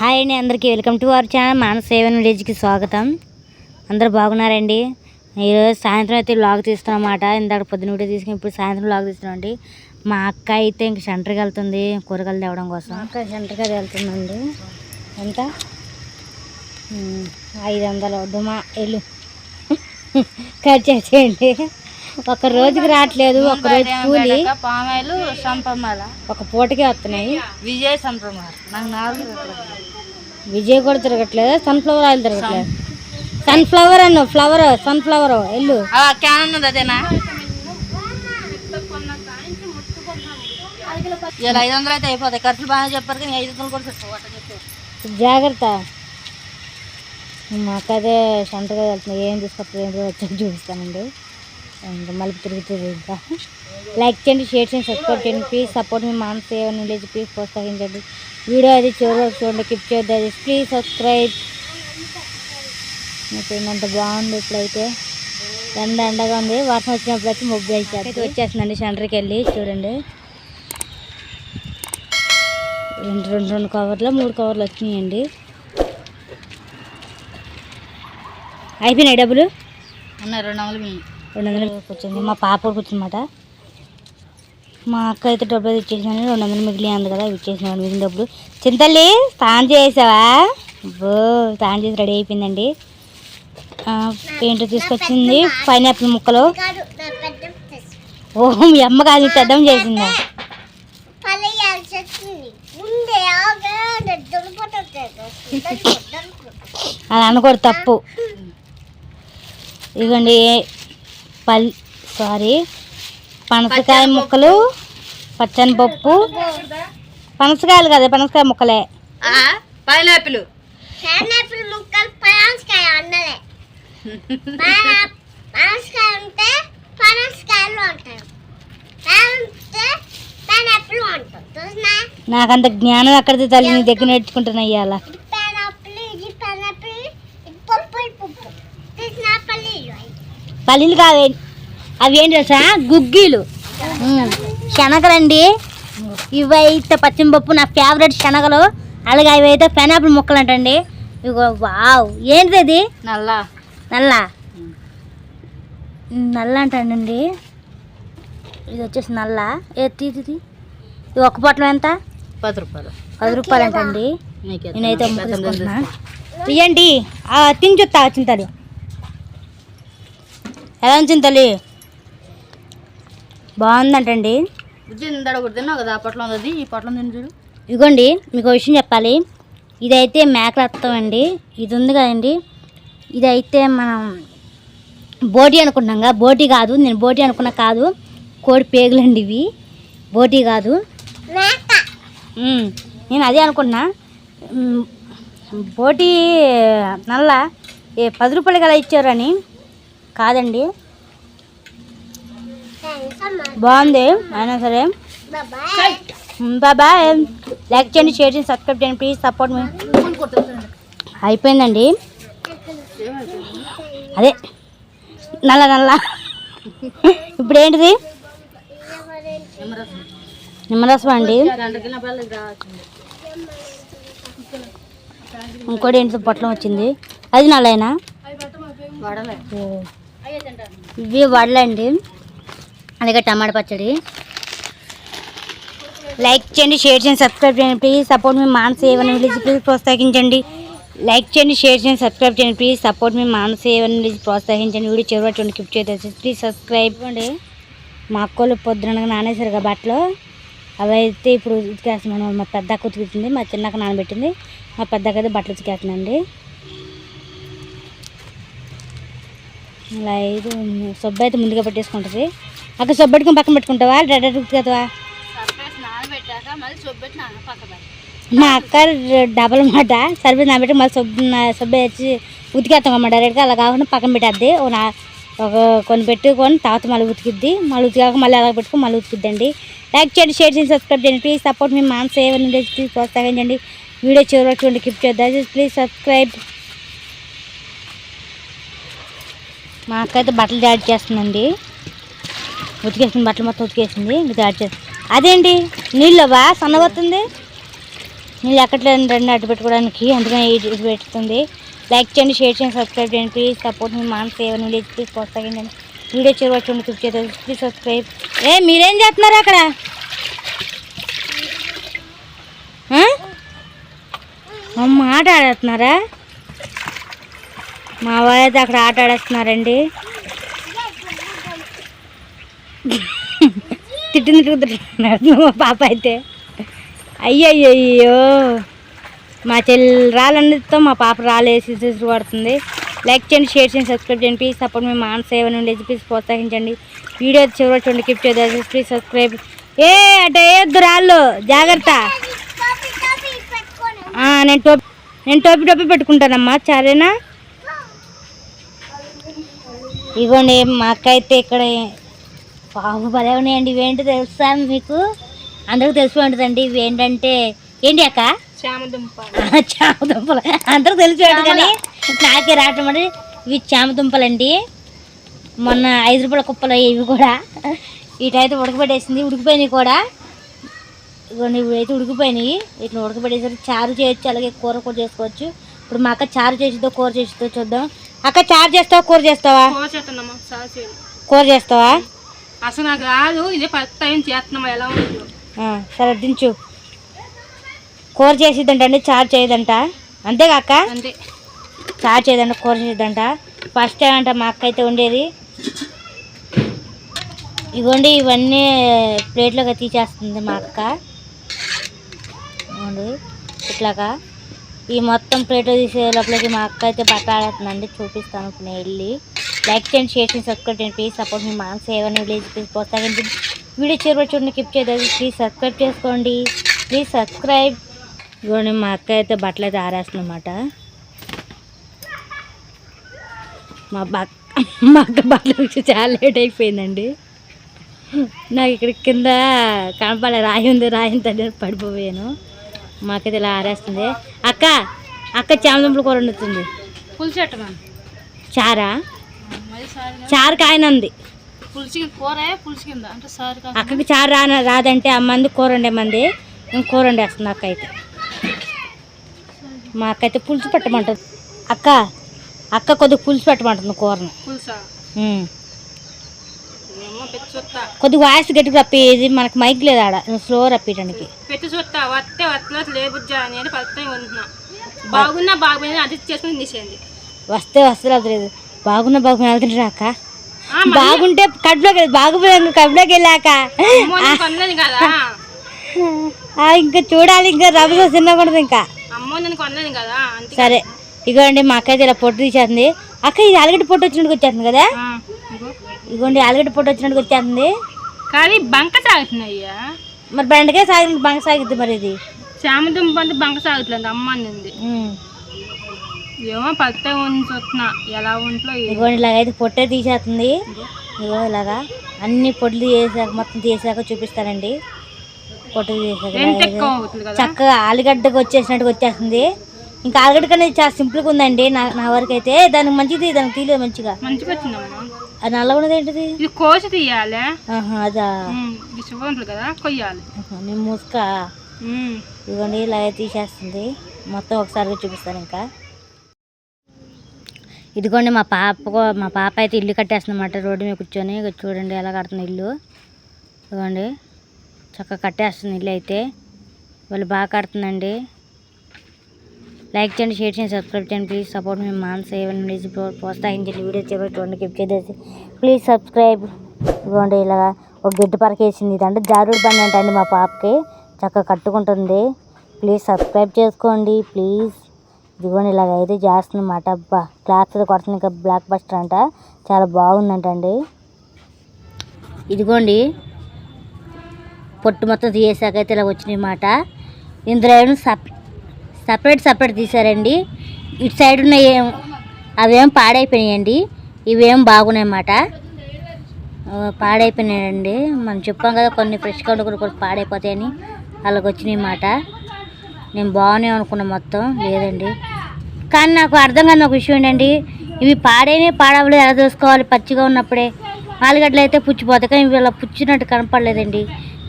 Hi అండి, అందరికీ welcome to our channel Manasa seven విలేజ్కి స్వాగతం. అందరూ బాగున్నారండి. ఈరోజు సాయంత్రం అయితే వ్లాగ్ తీస్తున్నామాట. ఇందాక పొద్దున వీడియో తీసుకుని ఇప్పుడు సాయంత్రం వ్లాగ్ తీస్తున్నామండి. మా అక్క అయితే ఇంక సెంటర్కి వెళ్తుంది కూరగాయలు తేవడం కోసం. అక్క సెంటర్కి అది వెళ్తుందండి. ఎంత 500 వద్దుమా వెళ్ళు కట్ చేసేయండి. ఒక రోజుకి రావట్లేదు, ఒక రోజు కూలి పామాయిలు సంపమాల ఒక పూటకే వస్తున్నాయి. విజయ్ సంప్రమాల నాకు 4 విజయ్ కూడా తిరగట్లేదు, సన్ఫ్లవర్ ఆయిల్ తిరగట్లేదు. సన్ఫ్లవర్ అన్న ఫ్లవర్ సన్ఫ్లవర్ వెళ్ళు క్యాన్ ఉన్నది అదేనా. ఇలా 500 అయితే అయిపోతాయి. ఖర్చులు బాగా చెప్పారు కానీ 500 కూడా చెప్పు. జాగ్రత్త. మా అక్క అదే సెంటర్గా వెళ్తున్నాయి. ఏం తీసుకొస్తుంది ఏంటో వచ్చి చూపిస్తానండి. ఇంకా మళ్ళీ తిరుగుతుంది. ఇంకా లైక్ చేయండి, షేర్ చేయండి, సబ్స్క్రైబ్ చేయండి. ప్లీజ్ సపోర్ట్ మీ మానస సేవన్ విలేజ్. ప్లీజ్ ప్రోత్సహించండి. వీడియో అది చివరి వరకు చూడండి, కిప్ చేయొద్దు. అది ప్లీజ్ సబ్స్క్రైబ్. అంత బాగుంది. ఇప్పుడైతే ఎండగా ఉంది. వర్షం వచ్చినప్పుడు అయితే మొబ్బు అయితే వచ్చేస్తుందండి. సెంటర్కి వెళ్ళి చూడండి. 2 కవర్లు 3 కవర్లు వచ్చినాయండి. అయిపోయినాయి డబ్బులు. 200 కూర్చుంది. మా పాప కూడా కూర్చున్నమాట. మా అక్క అయితే డబ్బులు ఇచ్చేసాను. 200 మిగిలి అంది కదా, ఇచ్చేసినాడు మిగిలిన డబ్బులు. చింతల్లి స్నానం చేసావా? స్నానం చేసి రెడీ అయిపోయిందండి. ఏంటో తీసుకొచ్చింది, పైనాపిల్ ముక్కలు. ఓ మీ అమ్మ కాదు పెద్దమ్మ చేసిందా? అది అనకూడదు, తప్పు. ఇదిగోండి పనసకాయ ముక్కలు, పచ్చని పప్పు. పనసకాయలు కదా, పనసకాయ ముక్కలే. పైనాపిల్ ముక్కలు పనసకాయ అన్నదే. పనసకాయ ఉంటే పనసకాయలు అంటారు, పైనాపిల్ అంటారు. నాకంత జ్ఞానం అక్కడితే తల్లి నీ దగ్గర నేర్చుకుంటున్నా. ఇవాళ పల్లీలు కాదు, అవి ఏంటి తెలుసా? గుగ్గీలు, శనగలండి. ఇవైతే పచ్చిమిపప్పు నా ఫేవరెట్ శనగలు. అలాగే అవి అయితే పైనాపిల్ ముక్కలు అంటండి. ఇగో వావ్, ఏంటిది అది? నల్ల అంటండి. ఇది వచ్చేసి నల్ల. ఇది ఒక పొట్లం ఎంత? 10 రూపాయలు. 10 రూపాయలు అంటండి. నేనైతే అమ్ముకుంటున్నా. ఇవ్వండి, తిని చూస్తా. చింతలు ఎలా చింతలి బాగుందంటండి. కదా పొట్లం ఉంది, ఈ పొట్లం తిని చూడు. ఇదిగోండి, మీకు విషయం చెప్పాలి. ఇదైతే మేకల రక్తం అండి. ఇది ఉంది కదండి, ఇదైతే మనం బోటి అనుకుంటున్నాం కదా. బోటి కాదు, నేను బోటి అనుకున్నా కాదు, కోడి పేగులండి ఇవి. బోటి కాదు, నేను అదే అనుకున్నా. బోటి నల్ల 10 రూపాయలు కదా ఇచ్చారని కాదండి. బాగుంది. అయినా సరే బాబాయ్. లైక్ చేయండి, షేర్ చేయండి, సబ్స్క్రైబ్ చేయండి. ప్లీజ్ సపోర్ట్ మీ. అయిపోయిందండి. అదే నల్ల ఇప్పుడు ఏంటిది? నిమ్మరసం అండి. ఇంకోటి ఏంటి పొట్లం వచ్చింది, అది నల్లైనా. ఇవి వడలండి, అలాగే టమాటా పచ్చడి. లైక్ చేయండి, షేర్ చేయండి, సబ్స్క్రైబ్ చేయండి. ప్లీజ్ సపోర్ట్ మీ మానస సేవన్ విలేజ్. ప్లీజ్ ప్రోత్సహించండి. లైక్ చేయండి, షేర్ చేయండి, సబ్స్క్రైబ్ చేయండి. ప్లీజ్ సపోర్ట్ మీ మానస సేవన్ విలేజ్. ప్రోత్సహించండి. వీడియో చివరి కిప్ చేసి ప్లీజ్ సబ్స్క్రైబ్ అండి. మా అక్కలు పొద్దున నానేసరిగా బట్టలు అవి అయితే ఇప్పుడు ఉతికేస్తున్నాను. మా పెద్దక్క ఉతికిస్తుంది, మా చిన్నక్క నానబెట్టింది. మా పెద్దక్క అయితే బట్టలు ఉతికేస్తుందండి. ఇలా ఇది సబ్బు అయితే ముందుగా పెట్టేసుకుంటుంది. అక్కడ సబ్బు పెట్టుకుని పక్కన పెట్టుకుంటావా, డైరెక్ట్ ఉతికేతావా? మా అక్క డబల్ మాట. సర్ఫేస్ నానబెట్టి మళ్ళీ సబ్బు వేసి ఉతికేస్తాం అమ్మ డైరెక్ట్గా. అలా కాకుండా పక్కన పెట్టద్ది. ఒక కొన్ని పెట్టుకొని తర్వాత మళ్ళీ ఉతికిద్ది. మళ్ళీ ఉతికాక మళ్ళీ అలా పెట్టుకొని మళ్ళీ ఉతికిద్దండి. లైక్ చేయండి, షేర్ చేయండి, సబ్స్క్రైబ్ చేయండి. ప్లీజ్ సపోర్ట్ మీ మానస సేవన్ విలేజ్. ప్లీజ్ ప్రోత్సహించండి. వీడియో చివరి చూడండి, కిప్ చేద్దాం. Please subscribe. మా అక్క అయితే బట్టలు యాడ్ చేస్తుందండి. ఉతికేసింది, బట్టలు మొత్తం ఉతికేసింది. ఇది యాడ్ చేస్తుంది. అదేంటి నీళ్ళవా సన్నగొస్తుంది? నీళ్ళు ఎక్కట్లేదు రండి అడ్డు పెట్టుకోవడానికి, అందుకని ఇది పెడుతుంది. లైక్ చేయండి, షేర్ చేయండి, సబ్స్క్రైబ్ చేయండి. ప్లీజ్ సపోర్ట్ మీ మానస ఏవన్ విలేజ్ ప్లీజ్ ప్రోత్సహించండి. వీడియో చివరి చూడండి, క్లిక్ చేయండి. Please subscribe. మీరేం చేస్తున్నారు అక్కడ? అమ్మ ఆట ఆడుతున్నారా? మా వాళ్ళు అయితే అక్కడ ఆట ఆడేస్తున్నారండి. తిట్టినట్టు మా పాప అయితే. అయ్యయ్యో మా చెల్లి రాళ్ళన్నిటితో మా పాప రాలేసి పడుతుంది. లైక్ చేయండి, షేర్ చేయండి, సబ్స్క్రైబ్ చేయండి. ప్లీజ్ సపోర్ట్ మీ మానస ఏవన్ విలేజ్ ప్లీజ్ ప్రోత్సహించండి. వీడియో చివరి చూడండి, క్లిక్ చేయండి. Please subscribe. అంటే వేయొద్దు రాళ్ళు, జాగ్రత్త. నేను టోపీ పెట్టుకుంటానమ్మా, సరేనా? ఇగోండి మా అక్క అయితే ఇక్కడ బాబు భలే ఉన్నాయండి. ఇవేంటి తెలుసా మీకు? అందరికి తెలిసి ఉంటుందండి. ఇవి ఏంటంటే ఏంటి అక్క? చామదుంపలు. అందరికి తెలిసి ఉంటుంది కానీ నాకే రావటం అండి. ఇవి చామదుంపలండి. మొన్న 5 రూపాయల కుప్పలు ఇవి కూడా. వీటైతే ఉడకబెట్టేసింది, ఉడికిపోయినాయి కూడా. ఇవన్నీ ఇవైతే ఉడికిపోయినాయి. ఇట్లా ఉడకబెట్టేసరికి చారు చేయొచ్చు, అలాగే కూర కూడా చేసుకోవచ్చు. ఇప్పుడు మా అక్క చారు చేసిద్దో కూర చేసిద్దో చూద్దాం. అక్క చారు చేస్తావా కూర చేస్తావా? కూర చేస్తావా? అసలు నాకు రాదు, ఇదే ఫస్ట్ టైం చేస్తున్నామా ఎలా ఉంటుంది. సరే దించు. కూర చేసిద్దంటండి, చారు చేయదంట. అంతేగా అక్క? అంతే, చారు చేయదంట, కూర చేసిద్దంట. ఫస్ట్ టైం అంట మా అక్క అయితే ఉండేది. ఇవ్వండి ఇవన్నీ ప్లేట్లోకి తీసేస్తుంది మా అక్క. ఇవ్వండి ఇట్లాగా ఈ మొత్తం ప్లేట్లో తీసే లోపలికి మా అక్క అయితే బట్ట ఆడుతుందండి. చూపిస్తాను ఇప్పుడు నేను వెళ్ళి. లైక్ చేయండి, షేర్ చేయండి, సబ్స్క్రైబ్ చేయండి. ప్లీజ్ సపోర్ట్ మీ మానస ఏవన్ విలేజ్ ప్లీజ్ ప్రోత్సహించండి. వీడియో చివరి చూడండి, క్లిక్ చేయండి. ప్లీజ్ సబ్స్క్రైబ్ చేసుకోండి, ప్లీజ్ సబ్స్క్రైబ్. ఇవ్వండి మా అక్క అయితే బట్టలు అయితే ఆరేస్తుందన్నమాట. మా అక్క బట్టలు వచ్చి చాలా లేట్ అయిపోయిందండి. నాకు ఇక్కడ కింద కనపడే రాయి ఉంది, రాయిని తల్లి పడిపోయాను. మాకైతే ఇలా ఆరేస్తుంది. అక్క చామదుంపల కూర వండుతుంది. పులిచెట్టు చారా? చారు కాయనంది. అక్కకి చారు రాదంటే అమ్మంది కూర వండే మంది. నేను కూర వండేస్తుంది అక్క అయితే. మా అక్క అయితే పులుసు పెట్టమంటుంది. అక్క కొద్దిగా పులుసు పెట్టమంటుంది కూరను. కొద్దిగా వాయిస్ గట్టిగా రప్పి, ఇది మనకు మైక్ లేదు ఆడ, నువ్వు స్లో రప్పించడానికి. వస్తే వస్తలేదు, బాగున్నా బాగున్నా వెళ్తుంటే అక్క. బాగుంటే కడుపులోకి వెళ్ళాక ఇంకా చూడాలి, ఇంకా రవ్వ చిన్నకూడదు ఇంకా. సరే ఇగోండి మా అక్క అయితే ఇలా పొట్టు తీసేస్తుంది. అక్క ఇది ఆలుగడ్డ పొట్టు వచ్చినట్టుగా వచ్చేస్తుంది కదా? ఇగోండి ఆలుగడ్డ పొట్టు వచ్చినట్టుగా వచ్చేస్తుంది. కానీ బంక సాగుతున్నాయ్యా. మరి బెండకాయ సాగి బంక సాగిద్ది. మరి ఇది చామదుంప అంటే బంక సాగుతుంది అమ్మ అనింది. ఏమో పత్త చూస్తున్నా ఎలా ఉంటుందో. ఇగోండి ఇలాగైతే పొట్టే తీసేస్తుంది. ఇగో ఇలాగా అన్ని పొట్లు తీసాక మొత్తం తీసాక చూపిస్తానండి. పొట్టు తీసాక చక్కగా ఆలుగడ్డకు వచ్చేసినట్టుగా వచ్చేస్తుంది. ఇంకా ఆలుగడ్డ కన్నా చాలా సింపుల్గా ఉందండి నా వరకు అయితే. దానికి మంచిది, దానికి తీయలేదు మంచిగా వచ్చిందమ్మా. అది నల్ల ఉన్నది ఏంటిది? ఇది కోసి తీయాలి. అదా కదా కొయ్యాలి. నేను మూసుక. ఇవ్వండి ఇలాగే తీసేస్తుంది మొత్తం. ఒకసారిగా చూపిస్తాను. ఇంకా ఇదిగోండి మా పాప అయితే ఇల్లు కట్టేస్తుంది అన్నమాట. రోడ్డు మీద కూర్చొని చూడండి ఎలా కడుతుంది ఇల్లు. ఇదిగోండి చక్కగా కట్టేస్తుంది ఇల్లు అయితే. వాళ్ళు బాగా కడుతుందండి. లైక్ చేయండి, షేర్ చేయండి, సబ్స్క్రైబ్ చేయండి. ప్లీజ్ సపోర్ట్ మీ మానస ఏవన్ విలేజ్ ప్రోత్సహించండి. వీడియో చివరి చూడండి, క్లిక్ చేసి ప్లీజ్ సబ్స్క్రైబ్. ఇదిగోండి ఇలాగా ఒక గిడ్డ పరకేసింది. ఇదంటే జారుడు బండి అంటండి మా పాపకి. చక్కగా కట్టుకుంటుంది. ప్లీజ్ సబ్స్క్రైబ్ చేసుకోండి ప్లీజ్. ఇదిగోండి ఇలాగ అయితే చేస్తుంది అన్నమాట. అబ్బా క్లాత్ కొడుతుంది. ఇంకా బ్లాక్ బస్టర్ అంట, చాలా బాగుందంటండి. ఇదిగోండి పొట్టు మొత్తం తీసాక అయితే ఇలా వచ్చినాయి అన్నమాట. ఇందులో ఏమో సపరేట్ తీసారండి. ఇటు సైడ్ ఉన్న అవేం పాడైపోయినాయండి, ఇవేం బాగున్నాయి అన్నమాట. పాడైపోయినాయండి. మనం చెప్పాం కదా కొన్ని ఫ్రెష్గా ఉండి కొన్ని పాడైపోతాయని. అలాగ వచ్చినాయి అన్నమాట. నేను బాగున్నాయి అనుకున్నా, మొత్తం లేదండి. కానీ నాకు అర్థం కాని ఒక విషయం ఏంటండి, ఇవి పాడవలేదు ఎలా చూసుకోవాలి? పచ్చిగా ఉన్నప్పుడే. ఆలుగడ్డలు అయితే పుచ్చిపోతాయి, కానీ ఇవి ఇలా పుచ్చినట్టు కనపడలేదండి.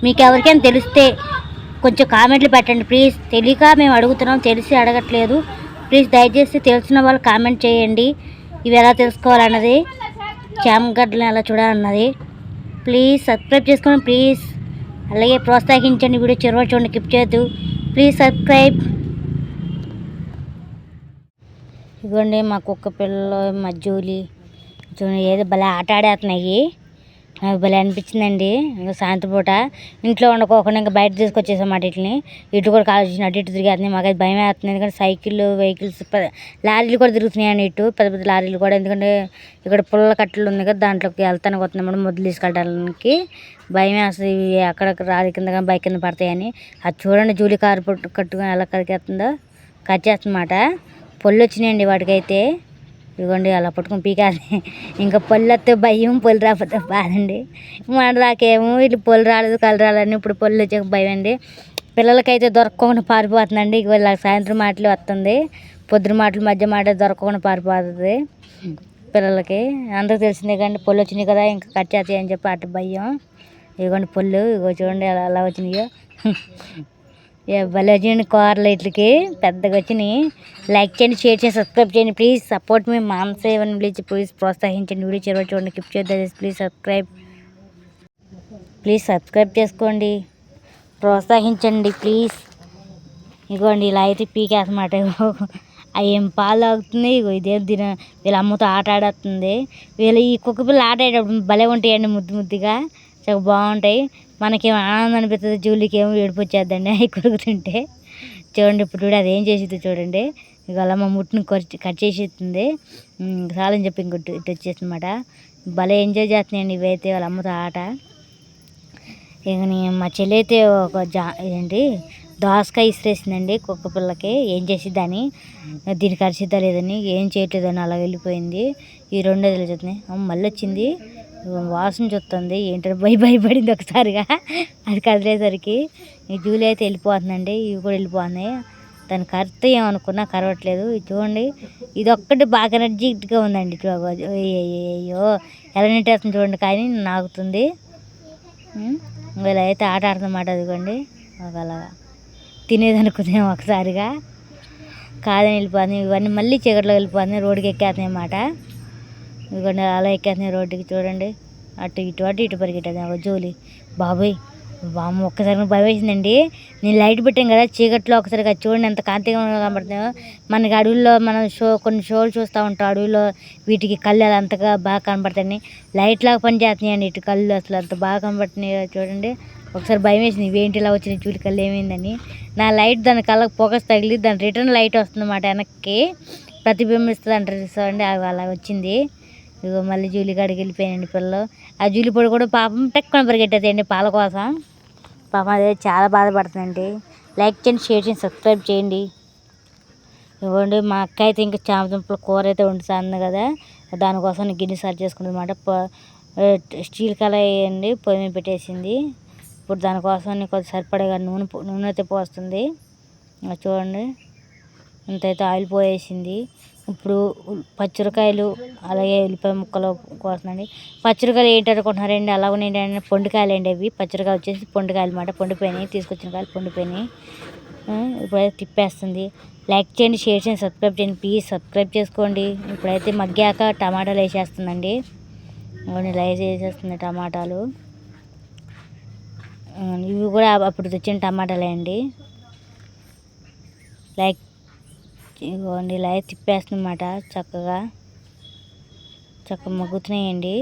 మీకు ఎవరికైనా తెలిస్తే కొంచెం కామెంట్లు పెట్టండి ప్లీజ్. తెలియక మేము అడుగుతున్నాం, తెలిసి అడగట్లేదు. ప్లీజ్ దయచేసి తెలిసిన వాళ్ళు కామెంట్ చేయండి. ఇవి ఎలా తెలుసుకోవాలన్నది, చామగడ్డలను ఎలా చూడాలన్నది. ప్లీజ్ సబ్స్క్రైబ్ చేసుకోండి ప్లీజ్. అలాగే ప్రోత్సహించండి. వీడియో చివరి చూడండి, కిప్ చేయొద్దు. Please subscribe. ఇదిగోండి మా కుక్క పిల్లలు, మా జూలి చూడండి ఏదో భలే ఆట ఆడేస్తున్నాయి. నాకు భలే అనిపించిందండి. ఇంకా సాయంత్రం పూట ఇంట్లో వండుకోకుండా ఇంకా బయట తీసుకొచ్చేసామాట. వీటిని ఇటు కూడా కాలేజీ అటు ఇటు తిరిగేస్తున్నాయి. మాకు అది భయం వేస్తుంది. ఎందుకంటే సైకిళ్ళు, వెహికల్స్, లారీలు కూడా తిరుగుతున్నాయండి ఇటు, పెద్ద పెద్ద లారీలు కూడా. ఎందుకంటే ఇక్కడ పుల్ల కట్టలు ఉంది కదా, దాంట్లోకి వెళ్తానికి వస్తున్నాం, మొదలు తీసుకెళ్ళడానికి భయం వేస్తుంది. ఇవి అక్కడక్కడ రాలి కింద కానీ బైక్ కింద పడతాయని. అది చూడండి జూలి కారు కట్టుకొని ఎలా కరికేస్తుందో, కరిచేస్తుందన్నమాట. పొల్లు వచ్చినాయండి వాటికైతే. ఇదిగోండి అలా పట్టుకుని పీకాలి. ఇంకా పొల్లు వస్తే భయం, పొల్లు రాకపోతే బాధండి. మన రాకేమో ఇట్లా పొల్లు రాలేదు, కళ్ళు రాలని, ఇప్పుడు పొల్లు వచ్చాక భయం అండి. పిల్లలకైతే దొరకకుండా పారిపోతుందండి. ఇవాళ సాయంత్రం మాటలు వస్తుంది, పొద్దున మాటలు, మధ్య మాట దొరకకుండా పారిపోతుంది పిల్లలకి. అందరికి తెలిసిందే కానీ పొల్లు వచ్చినాయి కదా, ఇంకా కట్ చేస్తాయి అని చెప్పి అటు భయం. ఇదిగోండి పొల్లు, ఇగో చూడండి అలా అలా వచ్చినాయో. భలే వచ్చినాయి కూరలు, వీటికి పెద్దగా వచ్చినాయి. లైక్ చేయండి, షేర్ చేయండి, సబ్స్క్రైబ్ చేయండి ప్లీజ్. సపోర్ట్ మీ మామ్స్ ఏవని ప్లీజ్. ప్లీజ్ ప్రోత్సహించండి. వీడియో చివరి చూడండి, కిప్ చేద్దాం. Please subscribe. ప్లీజ్ సబ్స్క్రైబ్ చేసుకోండి, ప్రోత్సహించండి ప్లీజ్. ఇగోండి ఇలా అయితే పీకేసమాట. అవి ఏం పాలు తాగుతుంది. ఇగో ఇదేం వీళ్ళ అమ్మతో ఆట ఆడుతుంది. వీళ్ళు ఈ కుక్క పిల్లలు ఆట ఆడేటప్పుడు భలే ఉంటాయండి, ముద్దు ముద్దుగా చాలా బాగుంటాయి. మనకేమో ఆనందం అనిపిస్తుంది, జూలికి ఏమో ఏడుపు వచ్చేద్దండి అవి కొరుకుతుంటే. చూడండి ఇప్పుడు చూడు అది ఏం చేసిద్ది చూడండి. ఇక అలా మా ముట్టుని కట్ చేసేస్తుంది. చాలని చెప్పి ఇంకొట్టి ఇటు వచ్చేసిందన్నమాట. భలే ఎంజాయ్ చేస్తున్నాయండి ఇవైతే వాళ్ళ అమ్మతో ఆట. ఇక మా చెల్లి అయితే ఒక ఏంటి దోసకాయ ఇసిరేసిందండి కుక్క పిల్లకి. ఏం చేసిద్దని, దీనికి అరిసిద్దా లేదని, ఏం చేయట్లేదని అలా వెళ్ళిపోయింది. ఈ రెండో తెలిసిపోతున్నాయి. మళ్ళీ వచ్చింది, వాసన చూస్తుంది. ఏంటంటే భయపడింది ఒకసారిగా అది కదిలేసరికి. ఈ జూలి అయితే వెళ్ళిపోతుందండి, ఇవి కూడా వెళ్ళిపోతున్నాయి. దాని కరితే ఏమనుకున్నా కరవట్లేదు. ఇది చూడండి, ఇది ఒక్కటి బాగా ఎనర్జెటిక్గా ఉందండి. అయ్యో ఎలా నెట్టేస్తుంది చూడండి, కానీ నాగుతుంది. ఇలా అయితే ఆట ఆడుతుందన్నమాట. అదిగోండి అలాగా తినేది అనుకుందాం ఒకసారిగా, కాదని వెళ్ళిపోతుంది. ఇవన్నీ మళ్ళీ చీకట్లో వెళ్ళిపోతుంది, రోడ్డుకి ఎక్కేస్తున్నాయి అన్నమాట. ఇదిగోండి అలా ఎక్కేస్తున్నాయి రోడ్డుకి. చూడండి అటు ఇటు పరిగెట్టేది ఒక జూలి. బాబోయ్ బామ్మ ఒక్కసారి భయం వేసిందండి. నేను లైట్ పెట్టాను కదా చీకట్లో, ఒకసారిగా చూడండి ఎంత కాంతిగా కనబడుతుందో. మనకి అడవుల్లో మనం కొన్ని షోలు చూస్తూ ఉంటాం, అడవుల్లో వీటికి కళ్ళు అలా అంతగా బాగా కనబడతాయి. లైట్ లాగా పని చేస్తున్నాయండి ఇటు కళ్ళు, అసలు అంత బాగా కనబడుతున్నాయి చూడండి. ఒకసారి భయం వేసింది, ఇవేంటి ఇలా వచ్చినాయి జూలి కళ్ళు ఏమైందని. నా లైట్ దాని కళ్ళకి ఫోకస్ తగిలి దాని రిటర్న్ లైట్ వస్తుందన్నమాట, వెనక్కి ప్రతిబింబిస్తుంది అంటారు చూడండి, అలా వచ్చింది. ఇగో మళ్ళీ జూలి కాడికి వెళ్ళిపోయానండి పిల్లలు. ఆ జూలి పొడి కూడా పాపం టక్కున పరిగెట్టేదండి పాల కోసం. పాపం అదే చాలా బాధపడుతుందండి. లైక్ చేయండి, షేర్ చేయండి, సబ్స్క్రైబ్ చేయండి. ఇవ్వండి మా అక్క అయితే ఇంకా చామదుంపల కూర అయితే వండుతుంది కదా, దానికోసం గిన్నె సర్వ్ చేసుకుంటుంది అన్నమాట. స్టీల్ కళాయి వేయండి పొయ్యి మీద పెట్టేసింది. ఇప్పుడు దానికోసం కొద్ది సరిపడగా నూనె అయితే పోస్తుంది. చూడండి ఇంతైతే ఆయిల్ పోయేసింది. ఇప్పుడు పచ్చిమిరకాయలు అలాగే ఉల్లిపాయ ముక్కలు కోసనండి. పచ్చిమిరకాయలు ఏంటనుకుంటున్నారండి, అలా ఏంటంటే పొండికాయలు అండి అవి. పచ్చిమిరకాయలు వచ్చేసి పొండికాయలు అన్నమాట, పొండిపోయినాయి, తీసుకొచ్చిన కాయలు పొండిపోయినాయి. ఇప్పుడైతే తిప్పేస్తుంది. లైక్ చేయండి, షేర్ చేయండి, సబ్స్క్రైబ్ చేయండి ప్లీజ్. సబ్స్క్రైబ్ చేసుకోండి. ఇప్పుడైతే మగ్గాక టమాటాలు వేసేస్తుందండి. ఇలా వేసేస్తుంది టమాటాలు. ఇవి కూడా అప్పుడు తెచ్చిన టమాటాలే అండి. లైక్ ఇవ్వండి ఇలా తిప్పేస్తుందన్నమాట. చక్కగా మగ్గుతున్నాయండి.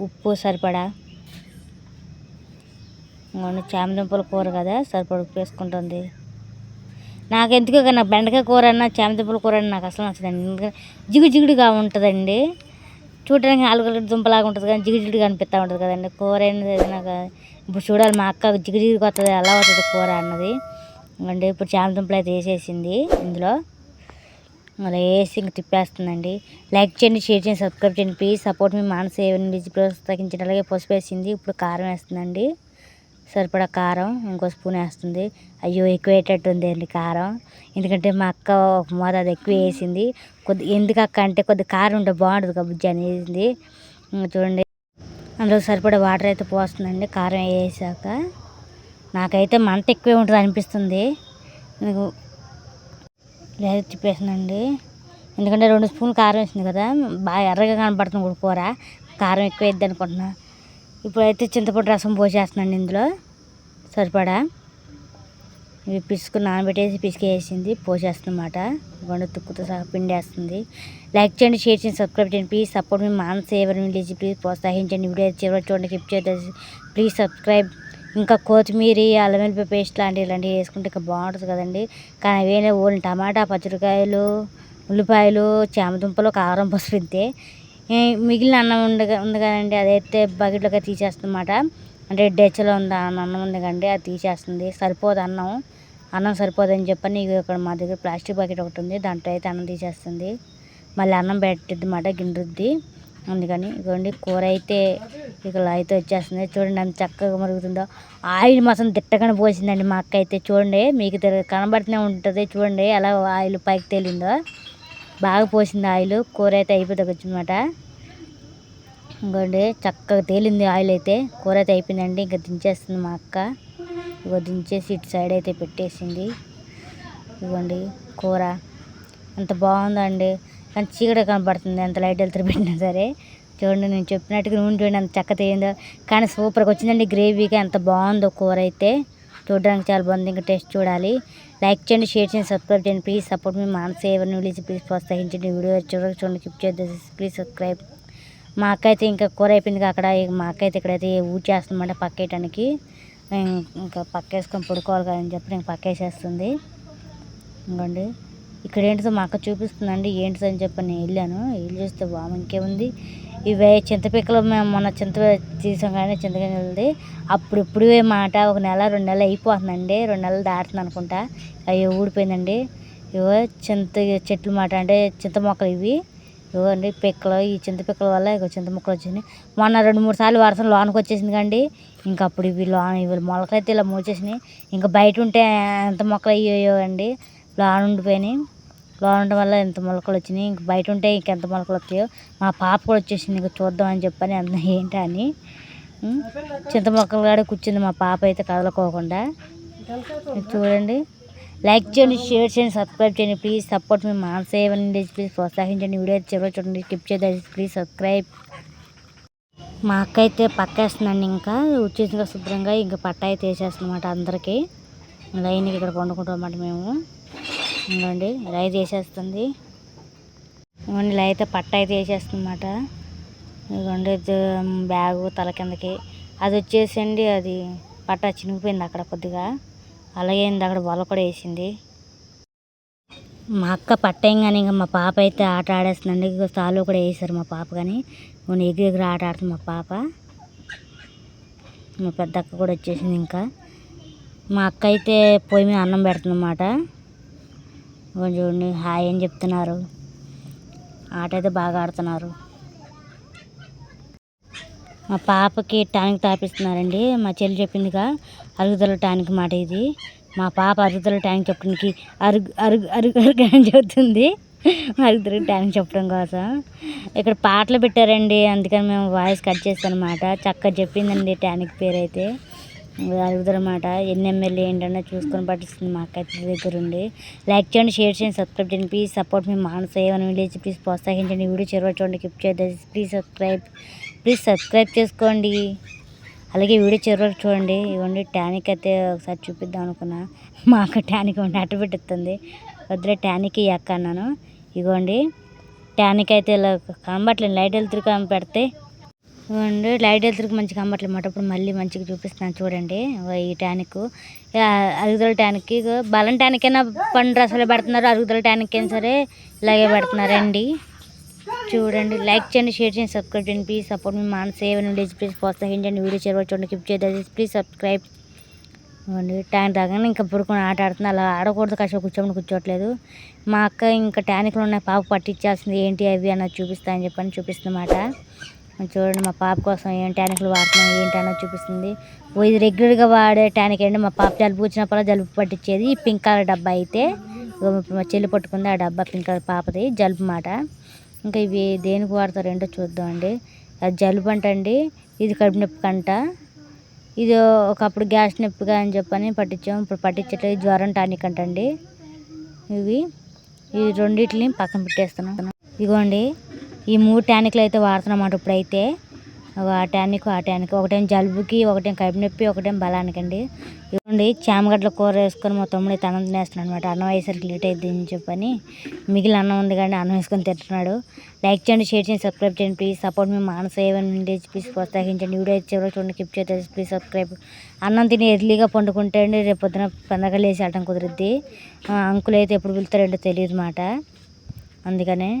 ఉప్పు సరిపడా, చామదుంపల కూర కదా సరిపడా ఉప్పు వేసుకుంటుంది. నాకు ఎందుకో నాకు బెండకాయ కూర అన్నా చామదుంపల కూర అన్నా నాకు అసలు నచ్చదండి. జిగుడుగా ఉంటుందండి, చూడడానికి ఆలుగడ్డ దుంపలాగా ఉంటుంది కానీ జిగుడుగా అనిపిస్తూ ఉంటుంది కదండి కూర. నాకు ఇప్పుడు చూడాలి మా అక్క జిగుడుగా వస్తుంది, అలా వస్తుంది కూర అన్నది. అంటే ఇప్పుడు చామదుంపలు అయితే వేసేసింది ఇందులో, అలా వేసి ఇంక తిప్పేస్తుందండి. లైక్ చేయండి, షేర్ చేయండి, సబ్స్క్రైబ్ చేయండి ప్లీజ్. సపోర్ట్ మీ మానస ఏవని ప్రోత్సహించండి. అలాగే పసుపు వేసింది. ఇప్పుడు కారం వేస్తుందండి, సరిపడా కారం ఇంకో స్పూన్ వేస్తుంది. అయ్యో ఎక్కువ వేసేటట్టుంది అండి కారం, ఎందుకంటే మా అక్క ఒక మోతాదు అది ఎక్కువ వేసింది. ఎందుకు అక్క అంటే కొద్ది కారం ఉంటే బాగుంటుంది కబుజ్జి అని వేసింది. చూడండి అందులో సరిపడే వాటర్ అయితే పోస్తుందండి కారం వేసాక. నాకైతే మంట ఎక్కువే ఉంటుంది అనిపిస్తుంది. లేదా తిప్పేసిందండి, ఎందుకంటే 2 స్పూన్లు కారం వేసింది కదా, బాగా ఎర్రగా కనపడుతుంది కూడా కూర. కారం ఎక్కువ వేద్ది అనుకుంటున్నా. ఇప్పుడైతే చింతపండు రసం పోసేస్తున్నాండి ఇందులో సరిపడా. ఇవి నానబెట్టేసి పిసికేసింది పోసేస్తుందన్నమాట. ఇవ్వండి తుక్కుతో సహా పిండేస్తుంది. లైక్ చేయండి, షేర్ చేయండి, సబ్స్క్రైబ్ చేయండి. ప్లీజ్ సపోర్ట్ మీ మానస ఎవరి విలేజ్. ప్లీజ్ ప్రోత్సహించండి. వీడియో చివరి చూడండి, స్కిప్ చేయండి. Please subscribe. ఇంకా కొత్తిమీర, అల్లం వెల్లిపాయ పేస్ట్ ఇలాంటివి వేసుకుంటే ఇంకా బాగుంటుంది కదండి. కానీ అవేనే ఓన్లీ టమాటా, పచ్చిమిరకాయలు, ఉల్లిపాయలు, చామదుంపలు, కారం, పసుపు ఇంతే. మిగిలిన అన్నం ఉంది కదండి, అదైతే బకెట్లోకి తీసేస్తుందన్నమాట. అంటే డెచ్చలో ఉంది అన్నం ఉంది కండి, అది తీసేస్తుంది. సరిపోదు అన్నం సరిపోదని చెప్పని ఇక్కడ మా దగ్గర ప్లాస్టిక్ బకెట్ ఒకటి ఉంది, దాంట్లో అయితే అన్నం తీసేస్తుంది. మళ్ళీ అన్నం పెట్టిద్ది అన్నమాట గిన్నెరుద్ది. అందుకని ఇదిగోండి కూర అయితే ఇక్కడ అయితే వచ్చేస్తుంది. చూడండి అంత చక్కగా మరుగుతుందో. ఆయిల్ మాత్రం దిట్టగానే పోసిందండి మా అక్క అయితే. చూడండి మీకు కనబడుతూనే ఉంటుంది. చూడండి ఎలా ఆయిల్ పైకి తేలిందో. బాగా పోసింది ఆయిల్. కూర అయితే అయిపోతుంది వచ్చిందన్నమాట. ఇంకోండి చక్కగా తేలింది ఆయిల్ అయితే. కూర అయితే అయిపోయిందండి. ఇంకా దించేస్తుంది మా అక్క. ఇగో దించేసి ఇటు సైడ్ అయితే పెట్టేసింది. ఇవ్వండి కూర ఎంత బాగుందండి. కానీ చీకటి కనబడుతుంది ఎంత లైట్ వెళ్తారు పెట్టినా సరే. చూడండి నేను చెప్పినట్టుగా నూనె చూడండి అంత చక్క తేలిందో. కానీ సూపర్గా వచ్చిందండి గ్రేవీగా. ఎంత బాగుందో కూర అయితే. చూడడానికి చాలా బాగుంది. ఇంకా టేస్ట్ చూడాలి. లైక్ చేయండి, షేర్ చేయండి, సబ్స్క్రైబ్ చేయండి. ప్లీజ్ సపోర్ట్ మీ మానస ఎవరిని విలేజ్. ప్లీజ్ ప్రోత్సహించండి. వీడియో చూడండి, స్కిప్ చేద్దాం. Please subscribe. మా అక్క అయితే ఇంకా కూర అయిపోయింది అక్కడ. మా అక్క అయితే ఇక్కడైతే ఊడ్చేస్తుందన్నమాట పక్కేయటానికి. ఇంకా పక్క వేసుకొని పడుకోవాలి కదని చెప్పి నేను పక్క వేసేస్తుంది. ఇంకోండి ఇక్కడ ఏంటిదో మా అక్క చూపిస్తుందండి. ఏంటిదో అని చెప్పి నేను వెళ్ళాను. చూస్తే బాగా ఇంకేముంది. ఇవే చింతపిక్కలు మేము మొన్న చింత తీసాం కానీ చింతకాయ వెళ్ది అప్పుడు ఇప్పుడే మాట 1 నెల 2 నెలలు అయిపోతుందండి. 2 నెలలు దాటుతుంది అనుకుంటా. అవి ఊడిపోయిందండి. ఇవో చింత చెట్లు మాట, అంటే చింత మొక్కలు ఇవి. ఇవ్వండి పిక్కలు. ఈ చింత పిక్కల వల్ల ఇక చింత మొక్కలు వచ్చినాయి. మొన్న 2-3 సార్లు వర్షం లోనకి వచ్చేసింది కండి. ఇంకా అప్పుడు ఇవి మొలకైతే ఇలా మూచేసినాయి. ఇంకా బయట ఉంటే ఎంత మొక్కలు అయ్యాయో అండి. లోన ఉండిపోయినాయి. లోన ఉండడం వల్ల ఎంత మొలకలు వచ్చినాయి. ఇంక బయట ఉంటే ఇంకెంత మొలకలు వస్తాయో. మా పాప కూడా వచ్చేసింది ఇంకా చూద్దామని చెప్పని అంత ఏంటా అని చింత మొక్కలు కాడ కూర్చుంది మా పాప అయితే కదలకోకుండా. చూడండి లైక్ చేయండి, షేర్ చేయండి, సబ్స్క్రైబ్ చేయండి. ప్లీజ్ సపోర్ట్ మీ మానస ఏవని ప్లీజ్ ప్రోత్సహించండి. వీడియో చివరి చూడండి, స్కిప్ చేద్దాం. Please subscribe. మా అక్క అయితే పక్కేస్తుందండి. ఇంకా వచ్చేసి శుభ్రంగా ఇంకా పట్ట అయితే వేసేస్తుందన్నమాట. అందరికీ లైన్కి ఇక్కడ వండుకుంటాం అన్నమాట మేము. ఇంకోండి ఇలా అయితే వేసేస్తుంది. ఇవ్వండి ఇలా అయితే పట్ట అయితే వేసేస్తుందన్నమాట. ఇదిగోండి బ్యాగు తల కిందకి అది వచ్చేసండి. అది పట్ట చినిగిపోయింది అక్కడ కొద్దిగా. అలాగే అక్కడ వల కూడా వేసింది. మా అక్క పట్టేయంగానే ఇంకా మా పాప అయితే ఆట ఆడేస్తుందండి. తాళ్ళు కూడా వేసారు మా పాప. కానీ ఎగిరి ఆట ఆడుతుంది మా పాప. మా పెద్ద అక్క కూడా వచ్చేసింది. ఇంకా మా అక్క అయితే పొయ్యి మీద అన్నం పెడుతుందన్నమాట. చూడండి హాయ్ అని చెప్తున్నారు. ఆట అయితే బాగా ఆడుతున్నారు. మా పాపకి టానిక్ తాపిస్తున్నారండి. మా చెల్లి చెప్పిందిగా అరుగుదల టానిక్ మాట ఇది. మా పాప అరుగుదల టానిక్ చెప్పడానికి అరుగు అరుగు అరుగు అరుగు అని చెప్తుంది. అరుగుదల టానిక్ చెప్పడం కోసం ఇక్కడ పాటలు పెట్టారండి. అందుకని మేము వాయిస్ కట్ చేస్తాం అన్నమాట. చక్కగా చెప్పిందండి టానిక్ పేరు అయితే. అరుగుదల మాట ఎన్ని ఎంఎల్ ఏంటన్నా చూసుకొని పట్టిస్తుంది మా అక్క అయితే దగ్గర ఉండి. లైక్ చేయండి, షేర్ చేయండి, సబ్స్క్రైబ్ చేయండి. ప్లీజ్ సపోర్ట్ మీ మానస ఏవని విలేజ్. ప్లీజ్ ప్రోత్సహించండి. వీడియో చివరి చూడండి, స్కిప్ చేద్దాం. ప్లీజ్ సబ్స్క్రైబ్ చేసుకోండి. అలాగే వీడియో చివరికి చూడండి. ఇవ్వండి టానిక్ అయితే ఒకసారి చూపిద్దాం అనుకున్నా. మా అక్క టానిక్ ఇవ్వండి అట్ట పెట్టిస్తుంది. వద్దులే టానిక్ ఈ అక్క అన్నాను. ఇవ్వండి టానిక్ అయితే ఇలా కనబట్లేదు. లైట్ వెళ్తురు పెడితే ఇవ్వండి లైట్ వెళ్తురికి మంచిగా కనబట్లేదు అన్నమాట. ఇప్పుడు మళ్ళీ మంచిగా చూపిస్తున్నాను చూడండి. ఈ టానిక్ అరుగుదల టానిక్ బలం టానిక్ అయినా పండు రసాలు పెడుతున్నారు. అరుగుదల టానిక్ అయినా సరే ఇలాగే పెడుతున్నారండి. చూడండి లైక్ చేయండి, షేర్ చేయండి, సబ్స్క్రైబ్ చేయండి. ప్లీజ్ సపోర్ట్ మీ మానస ఏవని విలేజ్. ప్లీజ్ ప్రోత్సహించండి. వీడియో చివరి చూడండి, స్కిప్ చేద్దాం. Please subscribe. ట్యాన్ రాగానే ఇంకా పుడుకొని ఆట ఆడుతుంది. అలా ఆడకూడదు, కాసేపు కూర్చోట్లేదు. మా అక్క ఇంకా టానిక్లు ఉన్నాయి పాప పట్టించాల్సింది ఏంటి అవి అన్నది చూపిస్తానని చెప్పని చూపిస్తుందన్నమాట. చూడండి మా పాప కోసం ఏం టానిక్లు వాడుతున్నాం ఏంటి అన్నది చూపిస్తుంది. ఇది రెగ్యులర్గా వాడే టానిక్ అండి. మా పాప జలుబు వచ్చినప్పుడు జలుబు పట్టించేది. ఈ పింక్ కలర్ డబ్బా అయితే మా చెల్లి పట్టుకుంది. ఆ డబ్బా పింక్ కలర్ పాపది జలుబు మాట. ఇంకా ఇవి దేనికి వాడతారు ఏంటో చూద్దామండి. అది జలుబు అంటండి ఇది కడుపు నొప్పి కంట. ఇది ఒకప్పుడు గ్యాస్ నొప్పిగా అని చెప్పని పట్టించాం. ఇప్పుడు పట్టించట్లేదు. జ్వరం టానిక్ అంటండి. ఇవి ఈ రెండింటిని పక్కన పెట్టేస్తున్నాం. ఇదిగోండి ఈ 3 టానిక్లు అయితే వాడుతున్నామాట ఇప్పుడైతే. ఆ టానిక్ ఒకటేం జలుబుకి, ఒకటేం కడుపు నొప్పి, ఒకటేం బలానికి అండి. ఇవ్వండి చామగడ్డల కూర వేసుకొని మా తమ్ముడు అయితే అన్నం తినేస్తున్నాడు అనమాట. అన్నం వేసరికి లేట్ అయింది అని చెప్పని మిగిలిన అన్నం ఉంది కానీ అన్నం వేసుకొని తింటున్నాడు. లైక్ చేయండి, షేర్ చేయండి, సబ్స్క్రైబ్ చేయండి. ప్లీజ్ సపోర్ట్ మీ మానస ఏవన్ విలేజ్. ప్లీజ్ ప్రోత్సహించండి. వీడియో చివరి చూడండి, కిప్ చేయండి. Please subscribe. అన్నం తిని ఎర్లీగా పండుకుంటే అండి రేపు పొద్దున పండగ లేసి వెళ్ళడం కుదురుద్ది. అంకుల్ అయితే ఎప్పుడు పిలుతారంటే తెలియదు మాట. అందుకనే